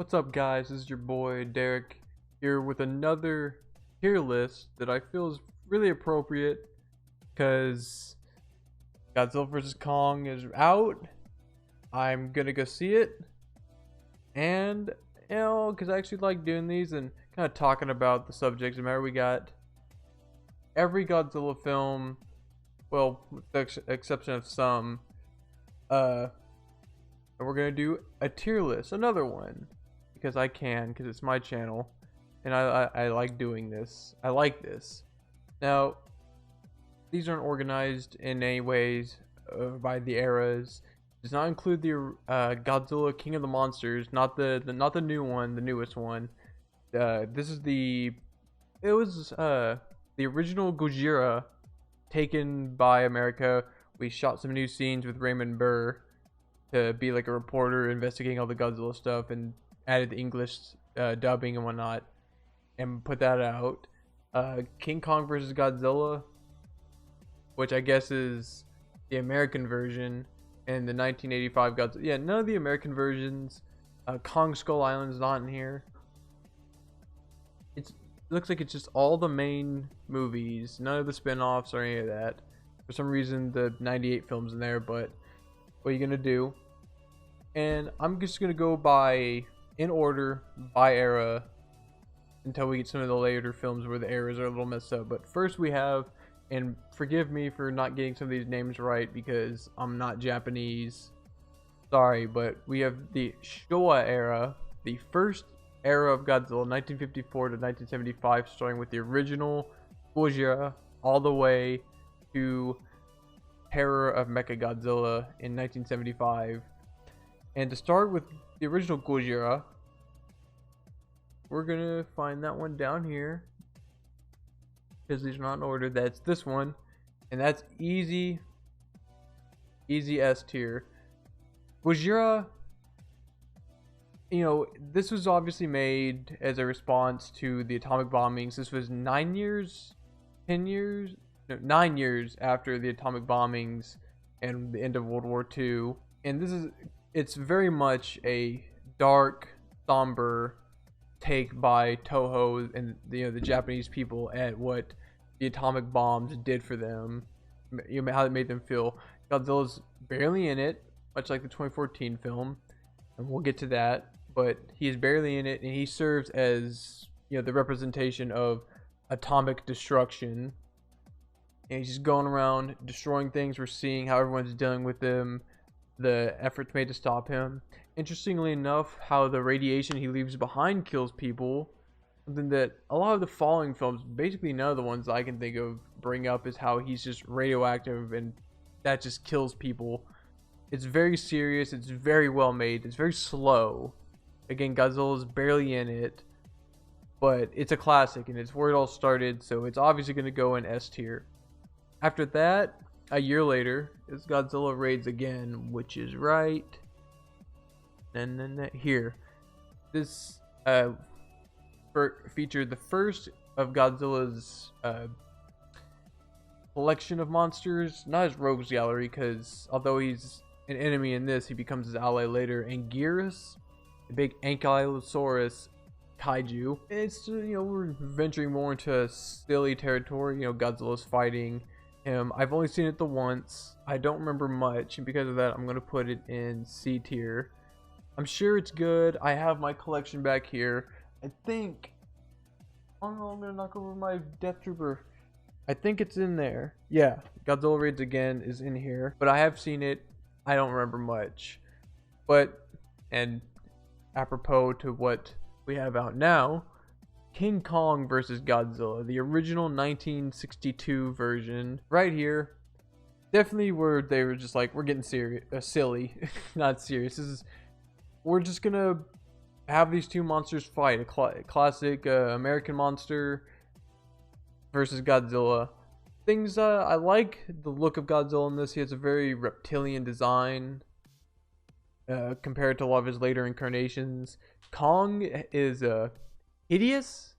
What's up, guys? This is your boy Derek here with another tier list that I feel is really appropriate because Godzilla vs. Kong is out. I'm gonna go see it, and because I actually like doing these and kind of talking about the subjects matter. We got every Godzilla film, well, with the exception of some, and we're gonna do a tier list, another one. Because I can, because it's my channel, and I like doing this. I like this. Now, these aren't organized in any ways by the eras. It does not include the Godzilla King of the Monsters, not the new one, the newest one. This is the original Gojira taken by America. We shot some new scenes with Raymond Burr to be like a reporter investigating all the Godzilla stuff, and added the English dubbing and whatnot, and put that out. King Kong vs. Godzilla, which I guess is the American version, and the 1985 Godzilla. Yeah, none of the American versions. Kong Skull Island's not in here. It looks like it's just all the main movies, none of the spin-offs or any of that. For some reason, the 98 film's in there, but what are you gonna do? And I'm just gonna go by in order by era until we get some of the later films where the eras are a little messed up. But first we have, and forgive me for not getting some of these names right because I'm not Japanese, sorry, but we have the Showa era, the first era of Godzilla, 1954 to 1975, starting with the original Gojira all the way to Terror of Mechagodzilla in 1975. And to start with the original Gojira, we're gonna find that one down here because these are not in order. That's this one, and that's easy S tier. Gojira, this was obviously made as a response to the atomic bombings. This was 9 years after the atomic bombings and the end of World War II, and it's very much a dark, somber take by Toho and the Japanese people at what the atomic bombs did for them, how it made them feel. Godzilla's barely in it, much like the 2014 film, and we'll get to that, but he is barely in it, and he serves as the representation of atomic destruction, and he's just going around destroying things. We're seeing how everyone's dealing with them, the efforts made to stop him. Interestingly enough, how the radiation he leaves behind kills people. Something that a lot of the following films, basically none of the ones I can think of, bring up, is how he's just radioactive and that just kills people. It's very serious, it's very well made, it's very slow. Again, Godzilla's barely in it, but it's a classic and it's where it all started, so it's obviously going to go in S tier. After that, a year later, is Godzilla Raids Again, which is right. And then here, this featured the first of Godzilla's collection of monsters, not his rogues gallery, because although he's an enemy in this, he becomes his ally later. Anguirus, the big ankylosaurus kaiju. It's we're venturing more into silly territory. Godzilla's fighting him. I've only seen it the once. I don't remember much, and because of that, I'm gonna put it in C tier. I'm sure it's good. I have my collection back here. I think, oh no, I'm gonna knock over my Death Trooper. I think it's in there. Yeah, Godzilla Raids Again is in here, but I have seen it. I don't remember much. But, and apropos to what we have out now, King Kong vs. Godzilla, the original 1962 version, right here. Definitely where they were just like, we're getting serious, silly, not serious. We're just gonna have these two monsters fight, a classic American monster versus Godzilla. I like the look of Godzilla in this. He has a very reptilian design compared to a lot of his later incarnations. Kong is hideous.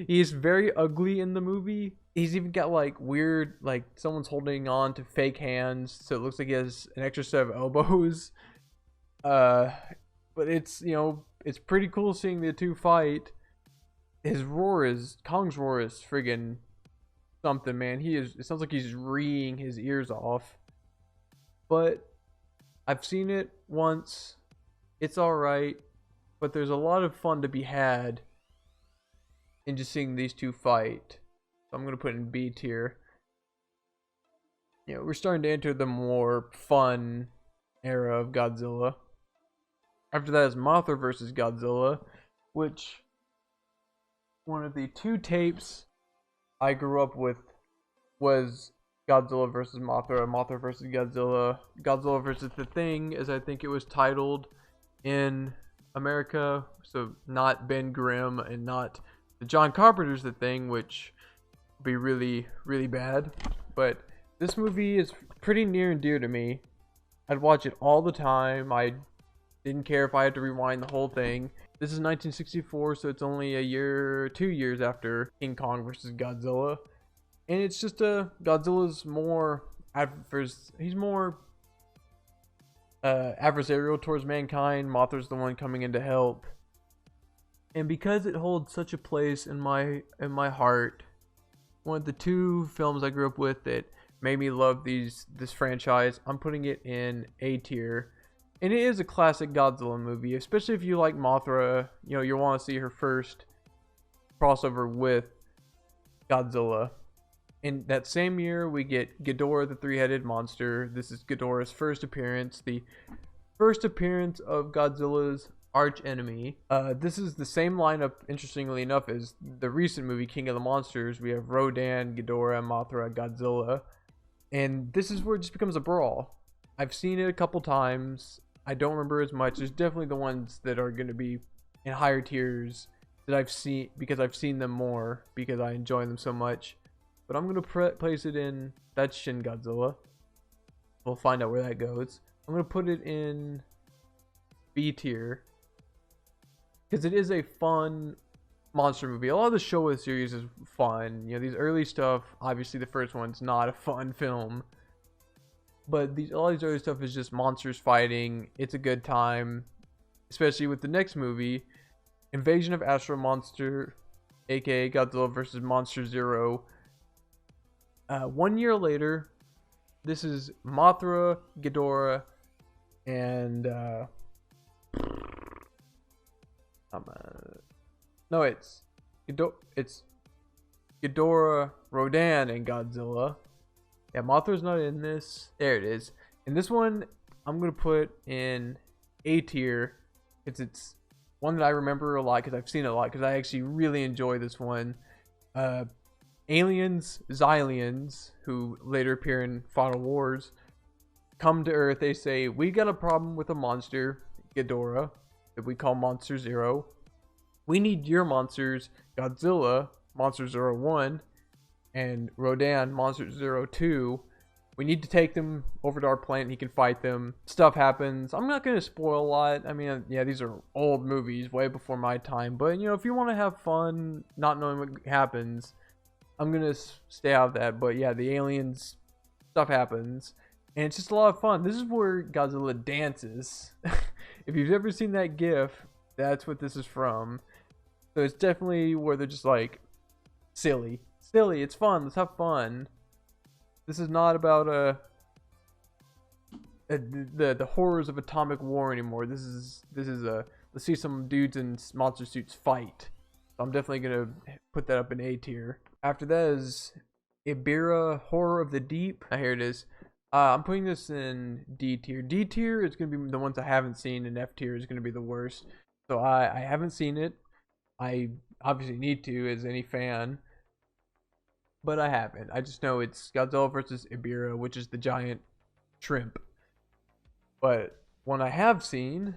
He's very ugly in the movie. He's even got like weird, like someone's holding on to fake hands, so it looks like he has an extra set of elbows. but it's, you know, it's pretty cool seeing the two fight. Kong's roar is friggin' something, man. It sounds like he's reeing his ears off. But I've seen it once. It's alright, but there's a lot of fun to be had in just seeing these two fight. So I'm gonna put in B tier. You know, we're starting to enter the more fun era of Godzilla. After that is Mothra versus Godzilla, which one of the two tapes I grew up with was Godzilla versus Mothra, Mothra versus Godzilla, Godzilla versus the Thing, as I think it was titled in America. So not Ben Grimm and not the John Carpenter's The Thing, which would be really, really bad. But this movie is pretty near and dear to me. I'd watch it all the time. I didn't care if I had to rewind the whole thing. This is 1964, so it's only 2 years after King Kong versus Godzilla. And it's just Godzilla's more he's more adversarial towards mankind. Mothra's the one coming in to help. And because it holds such a place in my heart, one of the two films I grew up with that made me love this franchise, I'm putting it in A tier. And it is a classic Godzilla movie, especially if you like Mothra. You know, you want to see her first crossover with Godzilla. In that same year, we get Ghidorah, the three-headed monster. This is Ghidorah's first appearance, the first appearance of Godzilla's arch enemy. This is the same lineup, interestingly enough, as the recent movie King of the Monsters. We have Rodan, Ghidorah, Mothra, Godzilla. And this is where it just becomes a brawl. I've seen it a couple times. I don't remember as much. There's definitely the ones that are going to be in higher tiers that I've seen because I've seen them more because I enjoy them so much. But I'm going to place it in, that's Shin Godzilla. We'll find out where that goes. I'm going to put it in B tier because it is a fun monster movie. A lot of the Showa series is fun. You know, these early stuff, obviously the first one's not a fun film. But a lot of these early stuff is just monsters fighting. It's a good time. Especially with the next movie, Invasion of Astro Monster, aka Godzilla vs. Monster Zero. 1 year later, this is Mothra, Ghidorah, and no, it's Ghidorah, Rodan, and Godzilla. Yeah, Mothra's not in this. There it is. And this one, I'm going to put in A tier. It's one that I remember a lot because I've seen it a lot because I actually really enjoy this one. Xylians, who later appear in Final Wars, come to Earth. They say, we got a problem with a monster, Ghidorah, that we call Monster Zero. We need your monsters, Godzilla, Monster Zero 1, and Rodan, Monster Zero 2. We need to take them over to our planet. He can fight them. Stuff happens. I'm not going to spoil a lot. I mean, yeah, these are old movies, way before my time. But, you know, if you want to have fun, not knowing what happens, I'm going to stay out of that. But, yeah, the aliens, stuff happens. And it's just a lot of fun. This is where Godzilla dances. If you've ever seen that GIF, that's what this is from. So it's definitely where they're just like, silly, it's fun, let's have fun. This is not about the horrors of atomic war anymore. This is let's see some dudes in monster suits fight. So I'm definitely gonna put that up in A tier. After that is Ibira, Horror of the Deep. Here it is. I'm putting this in D tier. D tier is gonna be the ones I haven't seen, and F tier is gonna be the worst. So I haven't seen it. I obviously need to as any fan, but I haven't. I just know it's Godzilla versus Ibira, which is the giant shrimp. But one I have seen,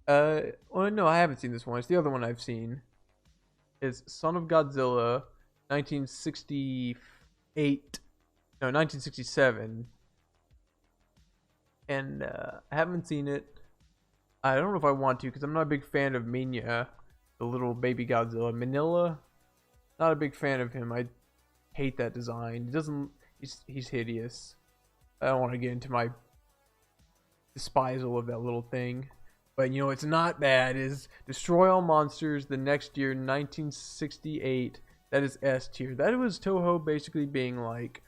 well, no, I haven't seen this one. It's the other one I've seen. Is Son of Godzilla, 1967. And I haven't seen it. I don't know if I want to because I'm not a big fan of Minya, the little baby Godzilla. Manila, not a big fan of him. I hate that design. He doesn't. He's hideous. I don't want to get into my disposal of that little thing. But you know, it's not bad. Is destroy all monsters the next year, 1968. That is S tier. That was Toho basically being like,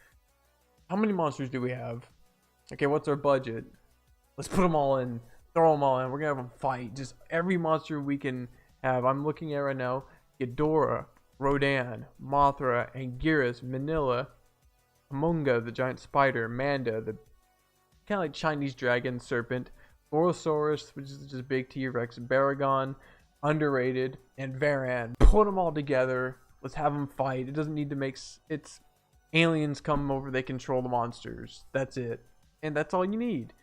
how many monsters do we have? Okay, what's our budget? Let's put them all in. Throw them all in. We're gonna have them fight. Just every monster we can have. I'm looking at right now. Ghidorah, Rodan, Mothra, Anguirus, Manila, Humunga, the giant spider, Manda, the kind of like Chinese dragon serpent, Borosaurus, which is just big T-Rex, Baragon, underrated, and Varan. Put them all together. Let's have them fight. It doesn't need to make it's aliens come over. They control the monsters. That's it, and that's all you need.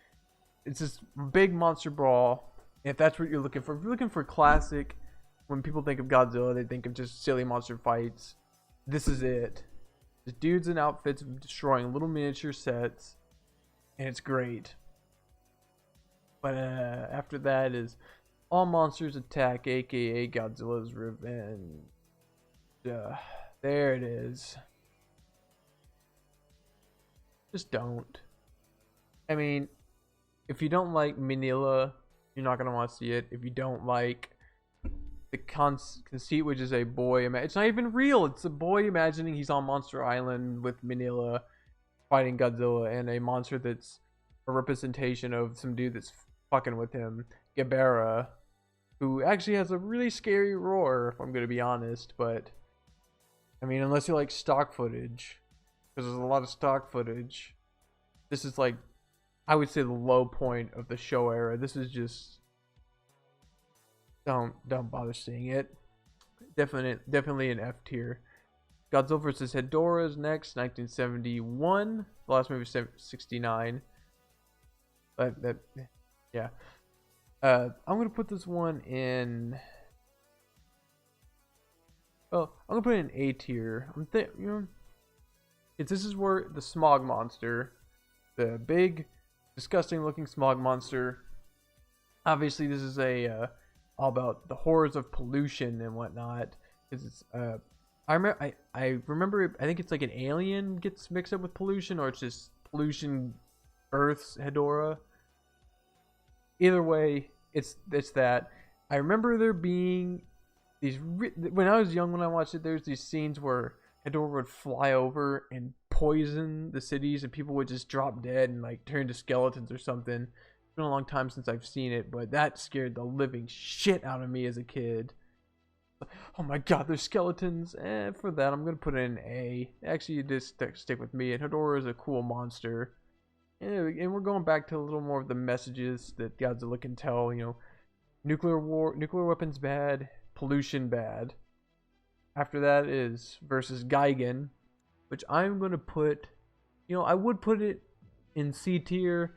It's this big monster brawl. If that's what you're looking for, if you're looking for classic, when people think of Godzilla, they think of just silly monster fights. This is it. Just dudes in outfits destroying little miniature sets, and it's great. But after that is all monsters attack, aka Godzilla's Revenge. There it is. Just don't. I mean, if you don't like Manila, you're not gonna want to see it. If you don't like the conceit, which is a boy, it's not even real. It's a boy imagining he's on Monster Island with Manila fighting Godzilla, and a monster that's a representation of some dude that's fucking with him, Gabara, who actually has a really scary roar, if I'm gonna be honest. But I mean, unless you like stock footage, because there's a lot of stock footage, this is like, I would say, the low point of the show era. This is just don't bother seeing it. Definitely an F tier. Godzilla vs. Hedorah is next, 1971. The last movie was 69. But yeah. I'm gonna put this one in. Well, I'm gonna put it in A tier. This is where the smog monster, the big, disgusting looking smog monster. Obviously, this is all about the horrors of pollution and whatnot. Because it's I remember I think it's like an alien gets mixed up with pollution, or it's just pollution births Hedorah. Either way, it's that. I remember there being these when I was young, when I watched it, there's these scenes where Hedorah would fly over and poison the cities, and people would just drop dead and like turn to skeletons or something. It's been a long time since I've seen it, but that scared the living shit out of me as a kid. Oh my god, there's skeletons. For that, I'm gonna put it in A. Actually, you just stick with me. And Hedorah is a cool monster. And we're going back to a little more of the messages that Godzilla can tell. You know, nuclear weapons bad, pollution bad. After that is versus Gigan, which I'm gonna put. You know, I would put it in C tier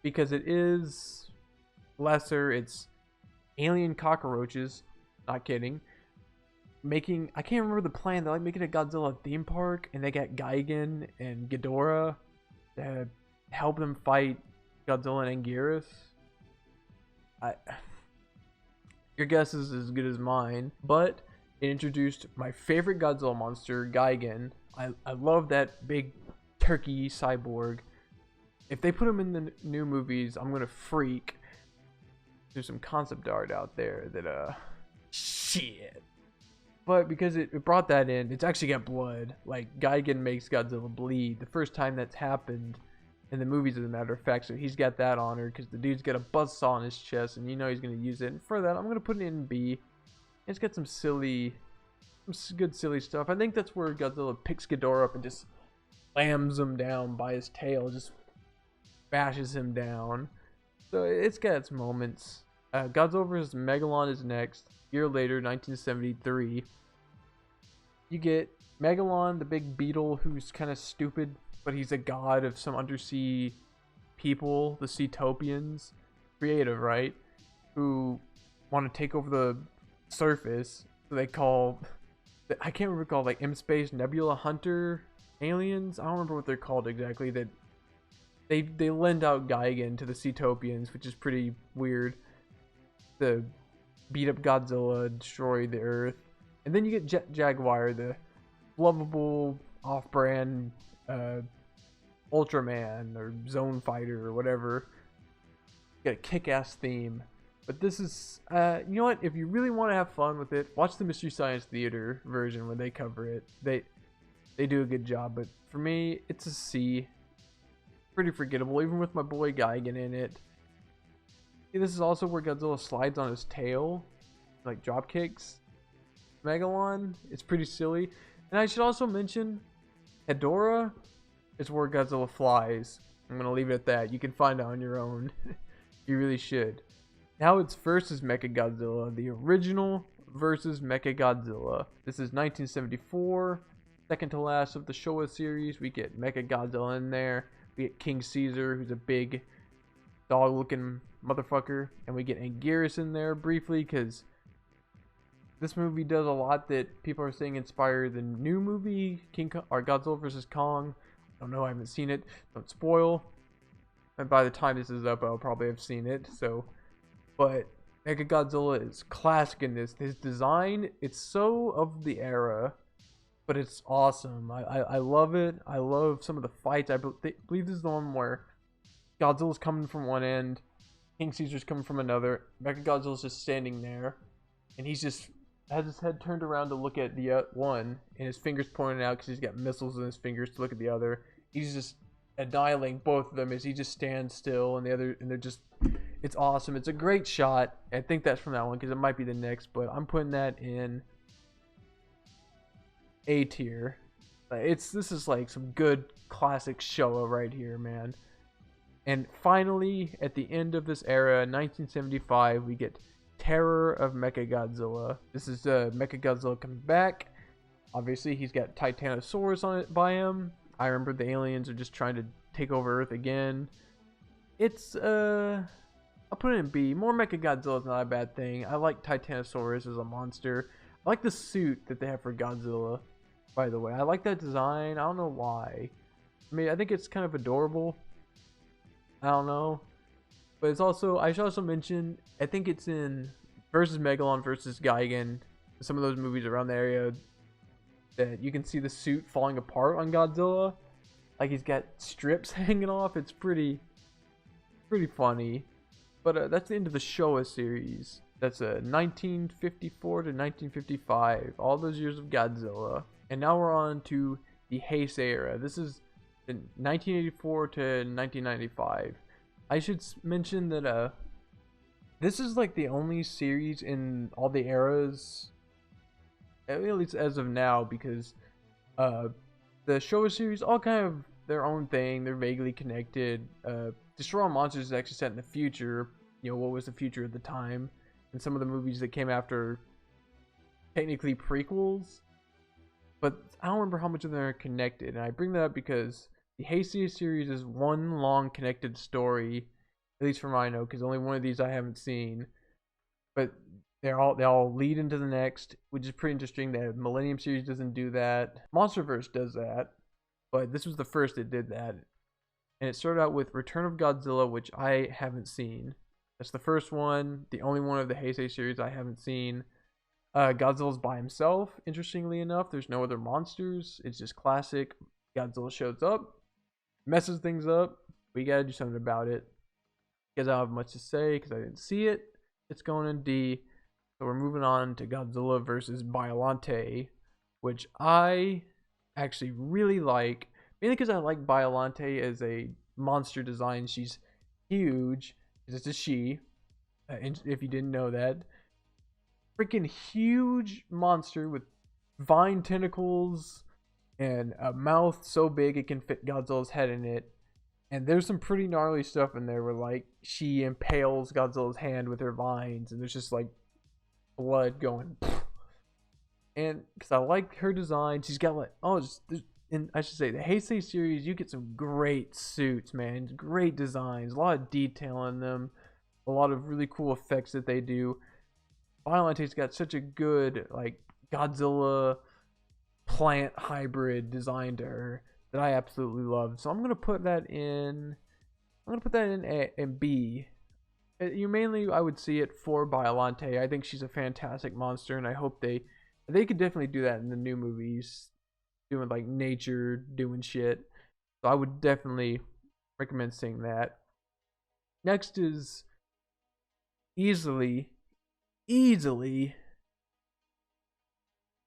because it is lesser. It's alien cockroaches. Not kidding. I can't remember the plan. They're like making a Godzilla theme park, and they got Gigan and Ghidorah to help them fight Godzilla and Anguirus. Your guess is as good as mine, but it introduced my favorite Godzilla monster, Gigan. I love that big turkey cyborg. If they put him in the new movies, I'm gonna freak. There's some concept art out there that shit. But because it brought that in, it's actually got blood. Like, Gigan makes Godzilla bleed. The first time that's happened in the movies, as a matter of fact. So he's got that on her because the dude's got a buzzsaw on his chest, and you know he's going to use it. And for that, I'm going to put it in B. It's got some good silly stuff. I think that's where Godzilla picks Ghidorah up and just slams him down by his tail. Just bashes him down. So it's got its moments. Godzilla vs. Megalon is next. A year later, 1973. You get Megalon, the big beetle who's kind of stupid, but he's a god of some undersea people, the Seatopians. Creative, right? Who want to take over the surface. So they call, I can't remember, called like M-Space Nebula Hunter aliens. I don't remember what they're called exactly. That they lend out Gigan to the Seatopians, which is pretty weird. The beat up Godzilla, destroy the Earth, and then you get Jet Jaguar, the lovable off-brand Ultraman or Zone Fighter or whatever. got a kick-ass theme. But this is, you know what? If you really want to have fun with it, watch the Mystery Science Theater version when they cover it. They do a good job. But for me, it's a C. Pretty forgettable, even with my boy Gigan in it. See, this is also where Godzilla slides on his tail, like drop kicks Megalon. It's pretty silly. And I should also mention, Hedorah is where Godzilla flies. I'm gonna leave it at that. You can find it on your own. You really should. Now it's versus Mechagodzilla, the original versus Mechagodzilla. This is 1974, second to last of the Showa series. We get Mechagodzilla in there. We get King Caesar, who's a big dog-looking motherfucker, and we get Anguirus in there briefly because this movie does a lot that people are saying inspired the new movie or Godzilla vs. Kong. I don't know, I haven't seen it. Don't spoil. And by the time this is up, I'll probably have seen it. So, but Mechagodzilla is classic in this. His design, it's so of the era, but it's awesome. I love it. I love some of the fights. I believe this is the one where Godzilla's coming from one end, King Caesar's coming from another. Mechagodzilla's just standing there, and he's just has his head turned around to look at the one, and his fingers pointing out because he's got missiles in his fingers to look at the other. He's just annihilating both of them as he just stands still, and the other, and they're just, it's awesome. It's a great shot. I think that's from that one because it might be the next, but I'm putting that in A tier. This is like some good classic Showa right here, man. And finally, at the end of this era, 1975, we get Terror of Mechagodzilla. This is Mechagodzilla coming back. Obviously, he's got Titanosaurus on it by him. I remember the aliens are just trying to take over Earth again. It's I'll put it in B. More Mechagodzilla is not a bad thing. I like Titanosaurus as a monster. I like the suit that they have for Godzilla, by the way. I like that design. I don't know why. I mean, I think it's kind of adorable. I don't know. But it's also, I should also mention, I think it's in versus Megalon versus Gigan. Some of those movies around the area that you can see the suit falling apart on Godzilla. Like he's got strips hanging off. It's pretty funny. But that's the end of the Showa series. That's 1954 to 1955. All those years of Godzilla. And now we're on to the Heisei era. This is 1984 to 1995. I should mention that this is like the only series in all the eras, at least as of now, because the Showa series all kind of their own thing. They're vaguely connected. Destroy All Monsters is actually set in the future. You know, what was the future at the time, and some of the movies that came after technically prequels, but I don't remember how much of them are connected. And I bring that up because the Heisei series is one long connected story, at least from what I know, because only one of these I haven't seen. But they all lead into the next, which is pretty interesting. The Millennium series doesn't do that. Monsterverse does that, but this was the first that did that. And it started out with Return of Godzilla, which I haven't seen. That's the first one, the only one of the Heisei series I haven't seen. Godzilla's by himself, interestingly enough. There's no other monsters. It's just classic. Godzilla shows up, messes things up. We gotta do something about it. Because I don't have much to say because I didn't see it. It's going in D. So we're moving on to Godzilla versus Biollante, which I actually really like. Mainly because I like Biollante as a monster design. She's huge. It's a she. If you didn't know that. Freaking huge monster with vine tentacles and a mouth so big it can fit Godzilla's head in it. And there's some pretty gnarly stuff in there where, like, she impales Godzilla's hand with her vines, and there's just, like, blood going. And because I like her design, she's got, like, and I should say, the Heisei series, you get some great suits, man. Great designs, a lot of detail in them, a lot of really cool effects that they do. Biolante's got such a good, like, Godzilla plant hybrid design to her that I absolutely love. So I'm gonna put that in. I'm gonna put that in A and B. You mainly, I would see it for Biollante. I think she's a fantastic monster, and I hope they could definitely do that in the new movies, doing like nature, doing shit. So I would definitely recommend seeing that. Next is easily,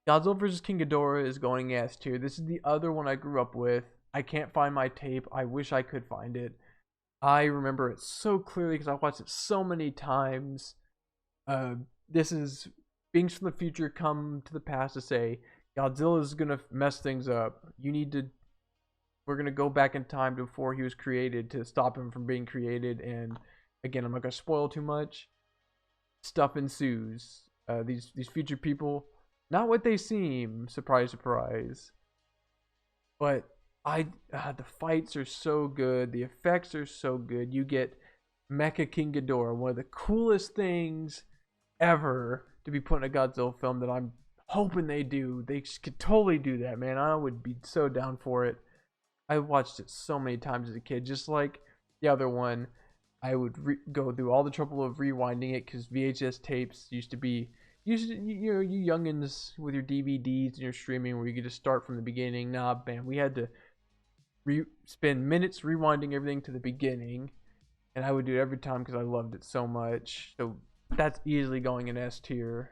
Godzilla vs. King Ghidorah is going S tier. This is the other one I grew up with. I can't find my tape. I wish I could find it. I remember it so clearly because I watched it so many times. This is beings from the future come to the past to say Godzilla is gonna mess things up. We're gonna go back in time to before he was created to stop him from being created. And again, I'm not gonna spoil too much. Stuff ensues. These future people, not what they seem. Surprise, surprise. But the fights are so good. The effects are so good. You get Mecha King Ghidorah, one of the coolest things ever to be put in a Godzilla film that I'm hoping they do. They could totally do that, man. I would be so down for it. I watched it so many times as a kid, just like the other one. I would go through all the trouble of rewinding it because VHS tapes used to be, you youngins with your DVDs and your streaming where you could just start from the beginning. Nah, man, we had to spend minutes rewinding everything to the beginning, and I would do it every time because I loved it so much. So that's easily going in S tier.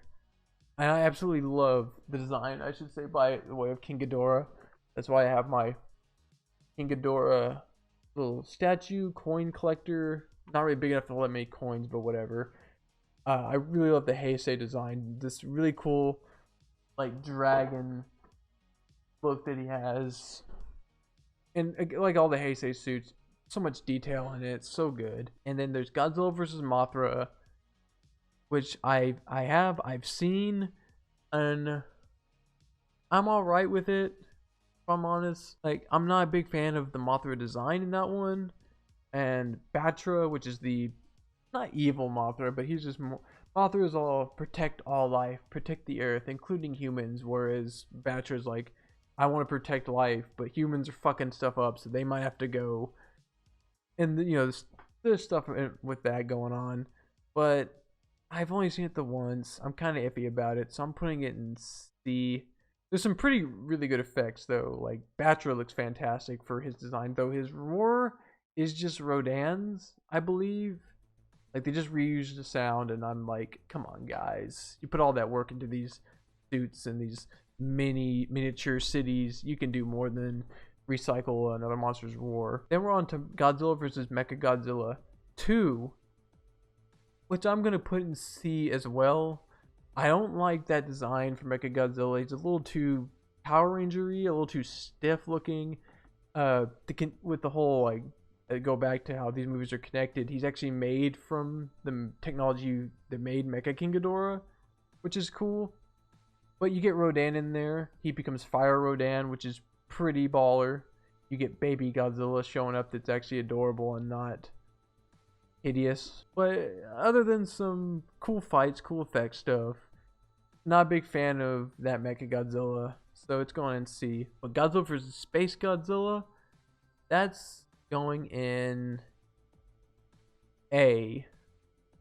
And I absolutely love the design, I should say, by the way of King Ghidorah. That's why I have my King Ghidorah little statue, coin collector. Not really big enough to let me coins, but whatever. I really love the Heisei design. This really cool, like, dragon look that he has. And like all the Heisei suits, so much detail in it. It's so good. And then there's Godzilla vs. Mothra, which I've seen, and I'm alright with it, if I'm honest. Like, I'm not a big fan of the Mothra design in that one. And Batra, which is the not evil Mothra, but he's just Mothra is all protect all life, protect the earth, including humans, whereas Batra is like, I want to protect life, but humans are fucking stuff up, so they might have to go. And there's stuff with that going on, but I've only seen it the once. I'm kind of iffy about it, so I'm putting it in C. There's some really good effects though. Like Batra looks fantastic for his design, though his roar is just Rodan's, I believe. Like, they just reused the sound, and I'm like, come on, guys. You put all that work into these suits and these miniature cities. You can do more than recycle another monster's roar. Then we're on to Godzilla vs. Mechagodzilla 2, which I'm going to put in C as well. I don't like that design for Mechagodzilla. He's a little too Power Ranger-y, a little too stiff looking. With the whole, like, go back to how these movies are connected, he's actually made from the technology that made Mecha King Ghidorah, which is cool. But you get Rodan in there, he becomes Fire Rodan, which is pretty baller. You get baby Godzilla showing up that's actually adorable and not hideous. But other than some cool fights, cool effects stuff, not a big fan of that Mecha Godzilla, so it's going in C. But Godzilla vs. Space Godzilla, that's going in A,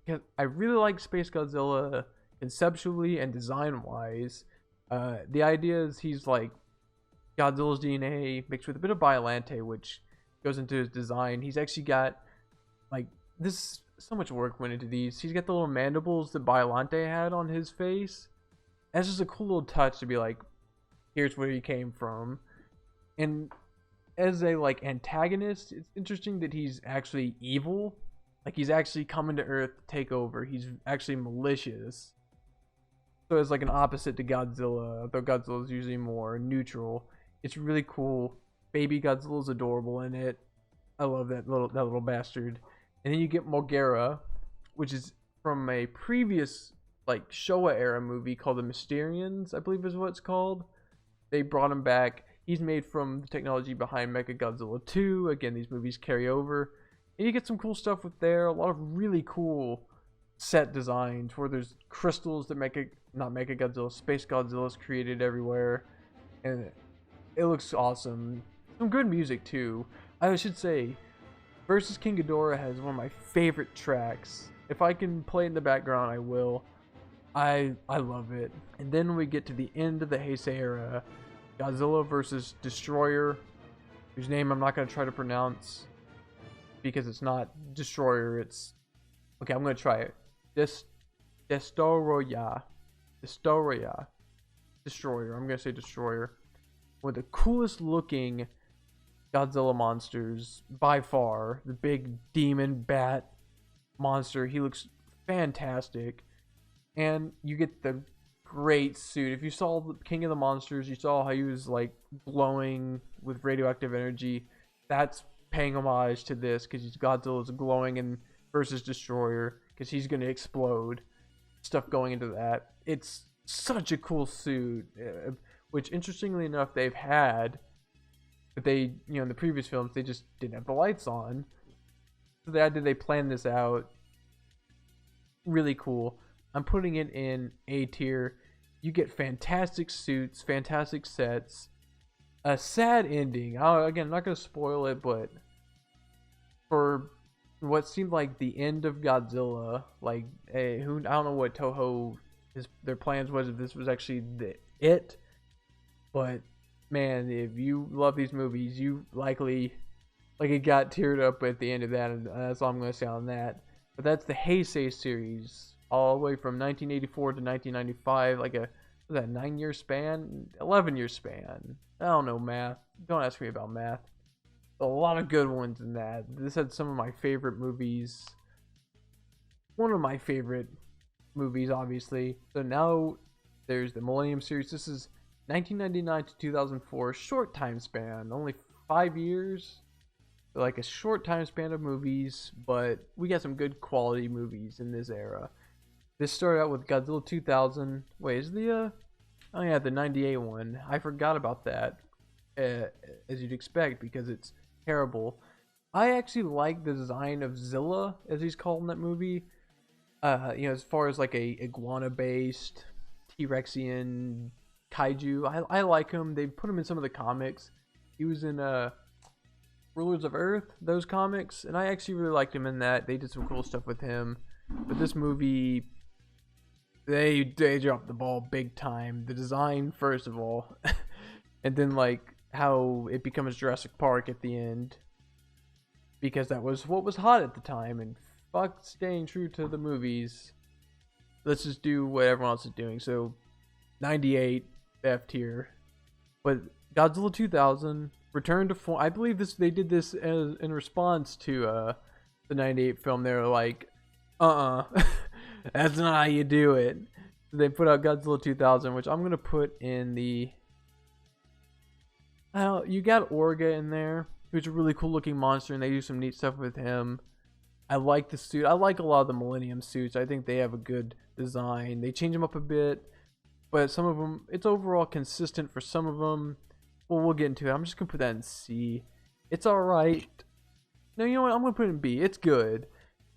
because I really like Space Godzilla conceptually and design wise. The idea is he's like Godzilla's DNA mixed with a bit of Biollante, which goes into his design. He's actually got, like, this, so much work went into these. He's got the little mandibles that Biollante had on his face. That's just a cool little touch to be like, here's where he came from. And as a, like, antagonist, it's interesting that he's actually evil. Like, he's actually coming to Earth to take over. He's actually malicious. So it's like an opposite to Godzilla, though Godzilla's usually more neutral. It's really cool. Baby Godzilla's adorable in it. I love that little bastard. And then you get Mogera, which is from a previous, like, Showa era movie called The Mysterians, I believe is what it's called. They brought him back. He's made from the technology behind Mechagodzilla 2. Again, these movies carry over. And you get some cool stuff with there. A lot of really cool set designs where there's crystals that Space Godzilla's created everywhere. And it looks awesome. Some good music too. I should say, Versus King Ghidorah has one of my favorite tracks. If I can play it in the background, I will. I love it. And then we get to the end of the Heisei era. Godzilla versus Destroyer, whose name I'm not going to try to pronounce because it's not Destroyer, it's... Okay, I'm going to try it. Des- Destoroyah. Destoroyah. Destroyer. I'm gonna say Destroyer. One of the coolest looking Godzilla monsters by far. The big demon bat monster. He looks fantastic. And you get the great suit. If you saw the King of the Monsters, you saw how he was like glowing with radioactive energy. That's paying homage to this because Godzilla's glowing and versus Destroyer because he's gonna explode. Stuff going into that. It's such a cool suit, which interestingly enough they've had, but they, in the previous films they just didn't have the lights on. So they planned this out. Really cool. I'm putting it in A tier. You get fantastic suits, fantastic sets, a sad ending. Again, I'm not gonna spoil it, but for what seemed like the end of Godzilla, like I don't know what Toho their plans was, if this was actually it, but man, if you love these movies, you likely it got teared up at the end of that, and that's all I'm gonna say on that. But that's the Heisei series, all the way from 1984 to 1995, like a 9-year span, 11-year span. I don't know math. Don't ask me about math. A lot of good ones in that. This had some of my favorite movies. One of my favorite movies, obviously. So now there's the Millennium series. This is 1999 to 2004, short time span, only 5 years. Like a short time span of movies, but we got some good quality movies in this era. This started out with Godzilla 2000. Wait, is the oh yeah, the 98 one. I forgot about that. As you'd expect, because it's terrible. I actually like the design of Zilla, as he's called in that movie. As far as like a iguana based T-Rexian kaiju, I like him. They put him in some of the comics. He was in Rulers of Earth, those comics, and I actually really liked him in that. They did some cool stuff with him. But this movie, they dropped the ball big time. The design, first of all, and then like how it becomes Jurassic Park at the end, because that was what was hot at the time. And fuck staying true to the movies. Let's just do what everyone else is doing. So 98 F tier, but Godzilla 2000 returned to form. I believe they did this in response to the 98 film. They were like, that's not how you do it. So they put out Godzilla 2000, which I'm gonna put in the. You got Orga in there, who's a really cool looking monster, and they do some neat stuff with him. I like the suit. I like a lot of the Millennium suits. I think they have a good design. They change them up a bit, but some of them, it's overall consistent for some of them. Well, we'll get into it. I'm just gonna put that in C. It's alright. No, you know what? I'm gonna put it in B. It's good.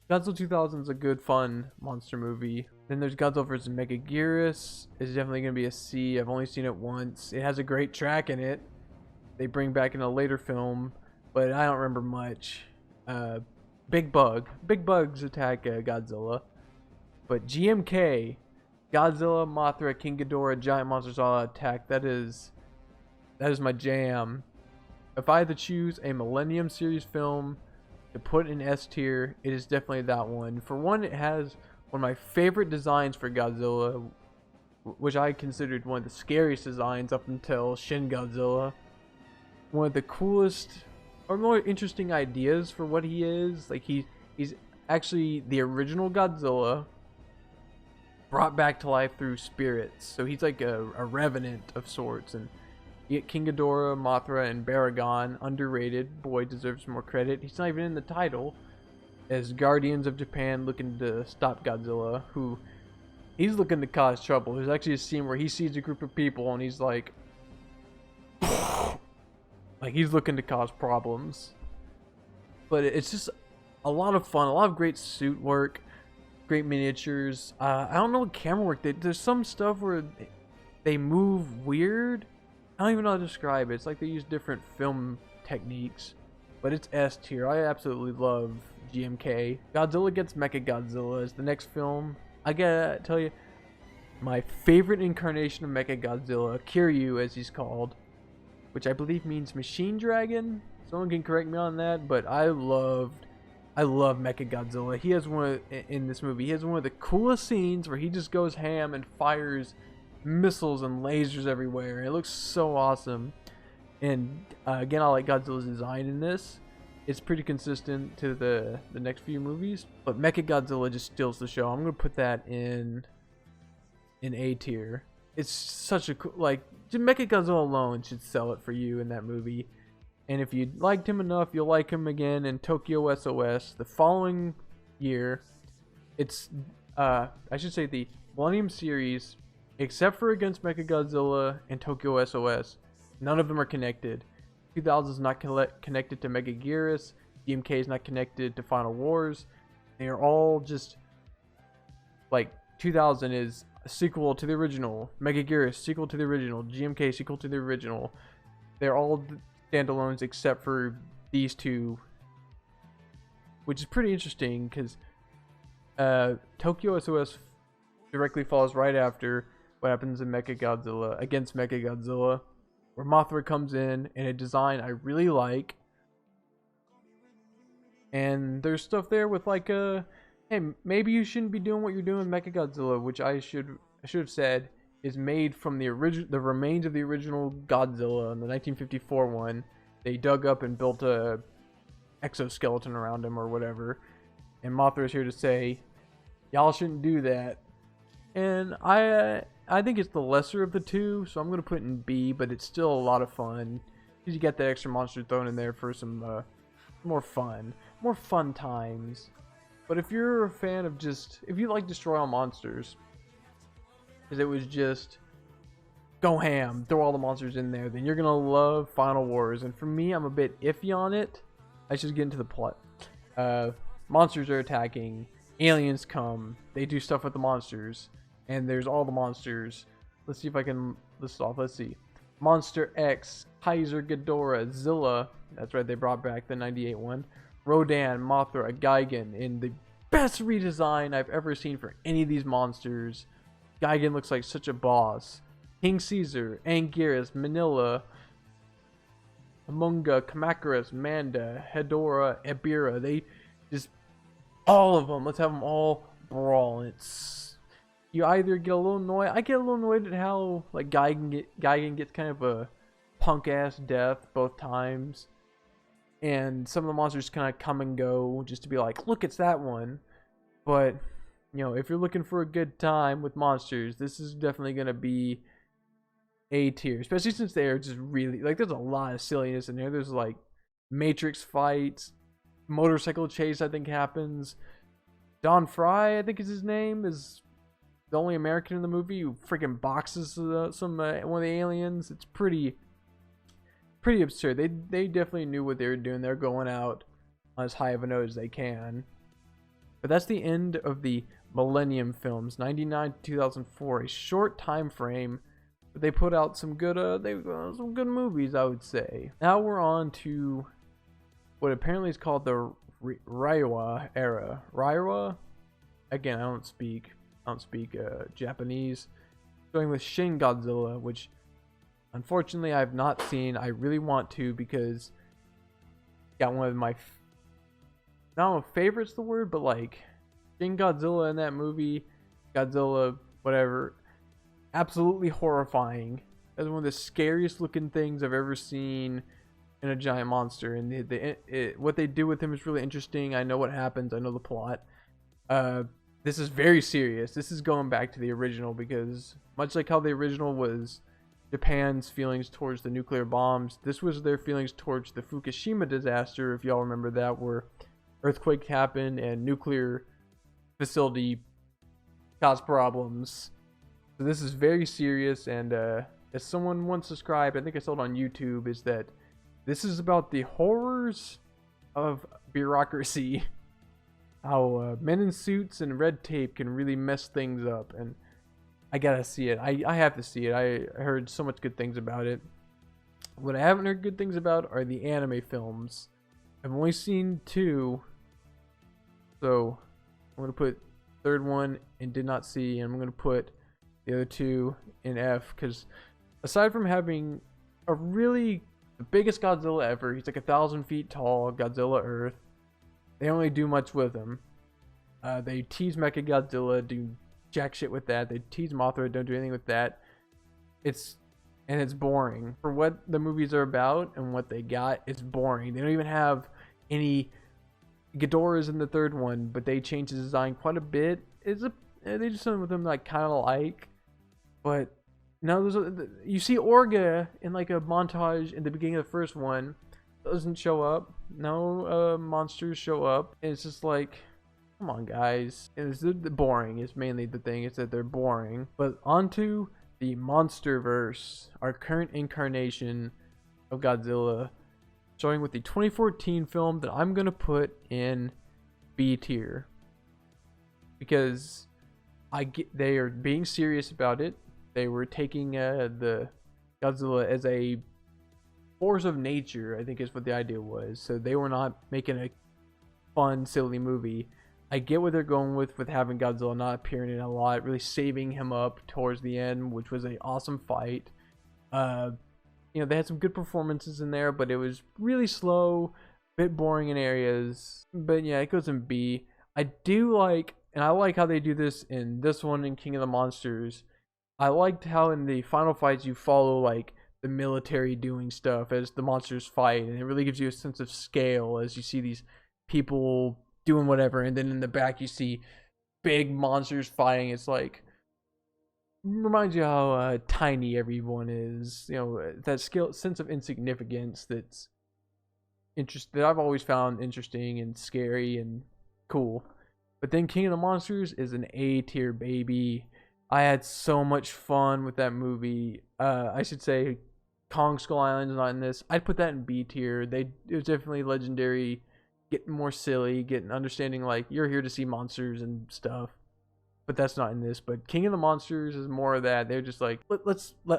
Godzilla 2000 is a good, fun monster movie. Then there's Godzilla vs. Mechagodzilla. It's definitely gonna be a C. I've only seen it once. It has a great track in it. They bring back in a later film, but I don't remember much. Big bugs attack Godzilla. But GMK, Godzilla, Mothra, King Ghidorah, Giant Monsters All Out Attack. That is my jam. If I had to choose a Millennium series film to put in S tier, it is definitely that one. For one, it has one of my favorite designs for Godzilla, which I considered one of the scariest designs up until Shin Godzilla. One of the coolest or more interesting ideas for what he is. Like he's actually the original Godzilla brought back to life through spirits. So he's like a revenant of sorts. And you get King Ghidorah, Mothra, and Baragon. Underrated. Boy deserves more credit. He's not even in the title. As Guardians of Japan looking to stop Godzilla, who he's looking to cause trouble. There's actually a scene where he sees a group of people and he's like he's looking to cause problems. But it's just a lot of fun, a lot of great suit work, great miniatures. I don't know what camera work. There's some stuff where they move weird. I don't even know how to describe it. It's like they use different film techniques. But it's S tier. I absolutely love GMK. Godzilla gets Mechagodzilla is the next film. I gotta tell you, my favorite incarnation of Mechagodzilla, Kiryu as he's called, which I believe means machine dragon. Someone can correct me on that, but I loved I love Mechagodzilla. He has in this movie. He has one of the coolest scenes where he just goes ham and fires missiles and lasers everywhere. It looks so awesome. And again, I like Godzilla's design in this. It's pretty consistent to the next few movies, but Mechagodzilla just steals the show. I'm gonna put that in A tier. It's such a cool, like, Mechagodzilla alone should sell it for you in that movie. And if you liked him enough, you'll like him again in Tokyo SOS the following year. It's I should say the Millennium series, except for against Mechagodzilla and Tokyo SOS, none of them are connected. 2000 is not connected to Megaguirus. DMK is not connected to Final Wars. They are all just like 2000 is a sequel to the original, Megaguirus sequel to the original, GMK sequel to the original. They're all standalones except for these two, which is pretty interesting because Tokyo SOS directly follows right after what happens in Mechagodzilla against Mechagodzilla, where Mothra comes in a design I really like. And there's stuff there with like hey, maybe you shouldn't be doing what you're doing in Mechagodzilla, which I should have said is made from the remains of the original Godzilla in the 1954 one. They dug up and built a exoskeleton around him or whatever. And Mothra is here to say, y'all shouldn't do that. And I think it's the lesser of the two, so I'm going to put it in B, but it's still a lot of fun. Because you get that extra monster thrown in there for some more fun times. But if you're a fan of if you like Destroy All Monsters, because it was just go ham, throw all the monsters in there, then you're going to love Final Wars. And for me, I'm a bit iffy on it. I should get into the plot. Monsters are attacking, aliens come, they do stuff with the monsters. And there's all the monsters. Let's see if I can list off. Let's see. Monster X, Kaiser Ghidorah, Zilla. That's right, they brought back the 98 one. Rodan, Mothra, Gigan. In the best redesign I've ever seen for any of these monsters. Gigan looks like such a boss. King Caesar, Anguirus, Manila, Amunga, Kamacuras, Manda, Hedorah, Ebira. They just, all of them. Let's have them all brawl. It's, you either get a little annoyed. I get a little annoyed at how like Gigan gets kind of a punk ass death both times, and some of the monsters kind of come and go just to be like, look, it's that one. But you know, if you're looking for a good time with monsters, this is definitely gonna be A tier, especially since they are just really like, there's a lot of silliness in there. There's like Matrix fights, motorcycle chase I think happens. Don Fry, I think is his name, is the only American in the movie who freaking boxes one of the aliens. It's pretty absurd. They definitely knew what they were doing. They're going out on as high of a note as they can. But that's the end of the Millennium films, 99 to 2004, a short time frame. But they put out some good some good movies, I would say. Now we're on to what apparently is called the Reiwa era. Reiwa? Again, I don't speak Japanese. Going with Shin Godzilla, which unfortunately I've not seen. I really want to, because got one of my I don't know if favorite's the word, but like Shin Godzilla in that movie, Godzilla whatever, absolutely horrifying. That's one of the scariest looking things I've ever seen in a giant monster, and what they do with him is really interesting. I know what happens, I know the plot. This is very serious. This is going back to the original, because much like how the original was Japan's feelings towards the nuclear bombs, this was their feelings towards the Fukushima disaster, if y'all remember that, where earthquake happened and nuclear facility caused problems. So this is very serious, and as someone once described, I think I saw it on YouTube, is that this is about the horrors of bureaucracy. How men in suits and red tape can really mess things up, and I gotta see it. I have to see it. I heard so much good things about it. What I haven't heard good things about are the anime films. I've only seen 2, so I'm gonna put third one in did not see, and I'm gonna put the other 2 in F, because aside from having a really the biggest Godzilla ever, he's like 1,000 feet tall, Godzilla Earth. They don't really do much with him. They tease Mechagodzilla, do jack shit with that. They tease Mothra, don't do anything with that. It's boring for what the movies are about and what they got. It's boring. They don't even have any Ghidorahs in the third one, but they changed the design quite a bit. They do something with them like kind of like, but no, you see Orga in like a montage in the beginning of the first one. Doesn't show up. No monsters show up. It's just like, come on, guys. It's boring. It's mainly the thing. It's that they're boring. But onto the Monsterverse, our current incarnation of Godzilla, starting with the 2014 film that I'm gonna put in B tier because they are being serious about it. They were taking the Godzilla as a force of nature, I think is what the idea was. So they were not making a fun, silly movie. I get what they're going with having Godzilla not appearing in a lot, really saving him up towards the end, which was an awesome fight. You know, they had some good performances in there, but it was really slow, a bit boring in areas. But yeah, it goes in B. I like how they do this in this one in King of the Monsters. I liked how in the final fights you follow like the military doing stuff as the monsters fight, and it really gives you a sense of scale as you see these people doing whatever, and then in the back you see big monsters fighting. It's like, reminds you how tiny everyone is. You know, that sense of insignificance that I've always found interesting and scary and cool. But then King of the Monsters is an A tier baby. I had so much fun with that movie. I should say Kong Skull Island is not in this. I'd put that in B tier. It was definitely legendary, getting more silly, getting understanding like you're here to see monsters and stuff. But that's not in this. But King of the Monsters is more of that. They're just like,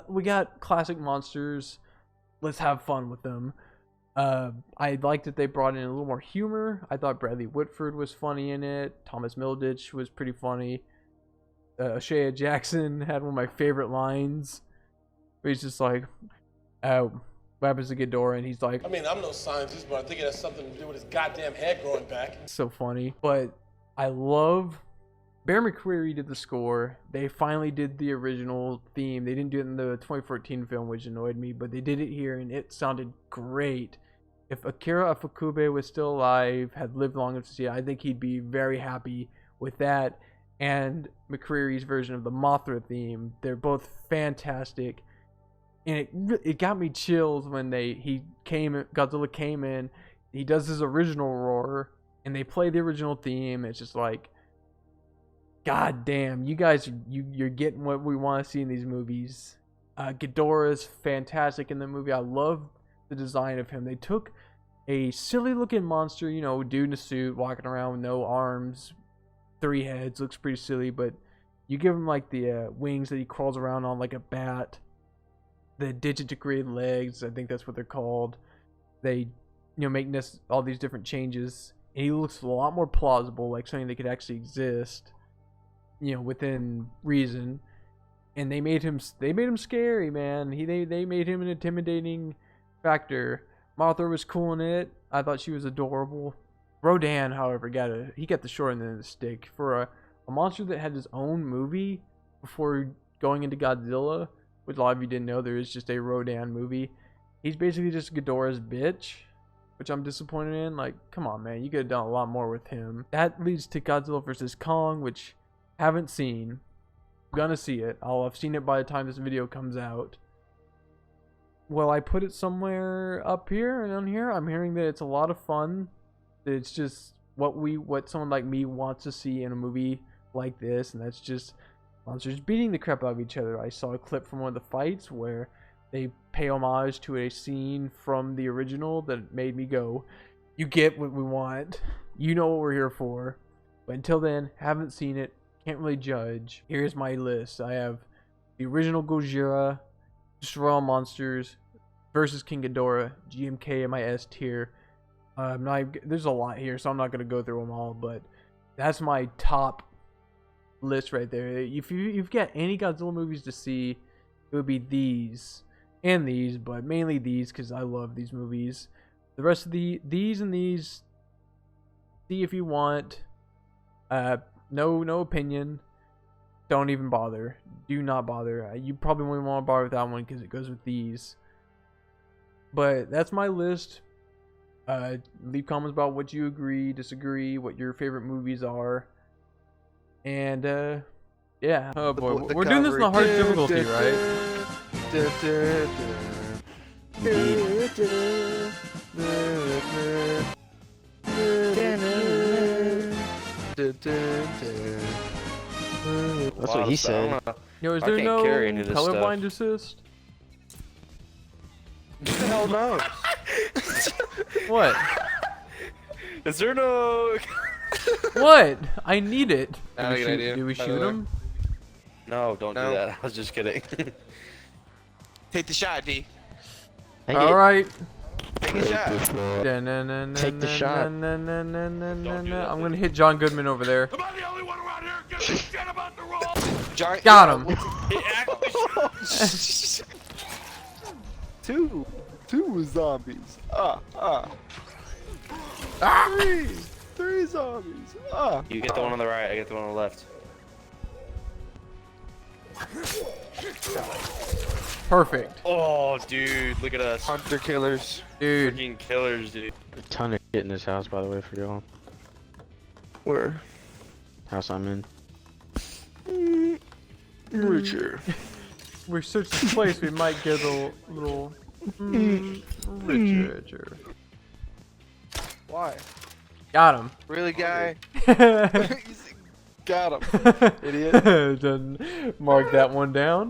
we got classic monsters. Let's have fun with them. I liked that they brought in a little more humor. I thought Bradley Whitford was funny in it. Thomas Middleditch was pretty funny. Shea Jackson had one of my favorite lines. Where he's just like, what happens to Ghidorah? And he's like, I mean, I'm no scientist, but I think it has something to do with his goddamn head growing back. So funny. But I love Bear McCreary did the score. They finally did the original theme. They didn't do it in the 2014 film, which annoyed me, but they did it here, and it sounded great. If Akira Ifukube was still alive, had lived long enough to see it, I think he'd be very happy with that. And McCreary's version of the Mothra theme, they're both fantastic. And it got me chills when Godzilla came in, he does his original roar, and they play the original theme. It's just like, God damn, you guys, you're getting what we want to see in these movies. Ghidorah is fantastic in the movie. I love the design of him. They took a silly looking monster, you know, dude in a suit, walking around with no arms, 3 heads, looks pretty silly, but you give him like the wings that he crawls around on like a bat, the digitigrade legs, I think that's what they're called. They, make all these different changes, and he looks a lot more plausible, like something that could actually exist, within reason. And they made him scary, man. They made him an intimidating factor. Mothra was cool in it. I thought she was adorable. Rodan, however, got the short end of the stick for a monster that had his own movie before going into Godzilla, which a lot of you didn't know. There is just a Rodan movie. He's basically just Ghidorah's bitch, which I'm disappointed in. Like, come on, man, you could have done a lot more with him. That leads to Godzilla vs. Kong, which haven't seen. Gonna see it. I'll have seen it by the time this video comes out. Well, I put it somewhere up here and on here. I'm hearing that it's a lot of fun. That it's just what someone like me wants to see in a movie like this, and that's just monsters beating the crap out of each other. I saw a clip from one of the fights where they pay homage to a scene from the original that made me go, you get what we want. You know what we're here for. But until then, haven't seen it. Can't really judge. Here's my list. I have the original Gojira, Destroy All Monsters, versus King Ghidorah, GMK in my S tier. There's a lot here, so I'm not going to go through them all, but that's my top list right there. If you've got any Godzilla movies to see, it would be these and these, but mainly these because I love these movies. The rest of these and these, See if you want. No opinion. Don't even bother. Do not bother. You probably won't want to bother with that one because it goes with these. But that's my list. Leave comments about what you agree, disagree, what your favorite movies are. And yeah. Oh boy, we're doing this in the hard difficulty, right? That's what he said. Yo, is there no colorblind assist? Who the hell knows? What? Is there no? What? I need it. Do we shoot him? No, don't do that. I was just kidding. Take the shot, D. All right. Take a shot. Take the shot. I'm gonna hit John Goodman over there. Am I the only one around here giving a shit about the role? John, Got him. Two zombies. Three zombies. You get the one on the right. I get the one on the left. Perfect. Oh, dude, look at us. Hunter killers. Dude. Freaking killers, dude. A ton of shit in this house, by the way, for y'all. Where? House I'm in. Richer. We're searching this place. We might get a little richer. Why? Got him. Really, guy? Got Got him. Idiot. Done. Mark that one down.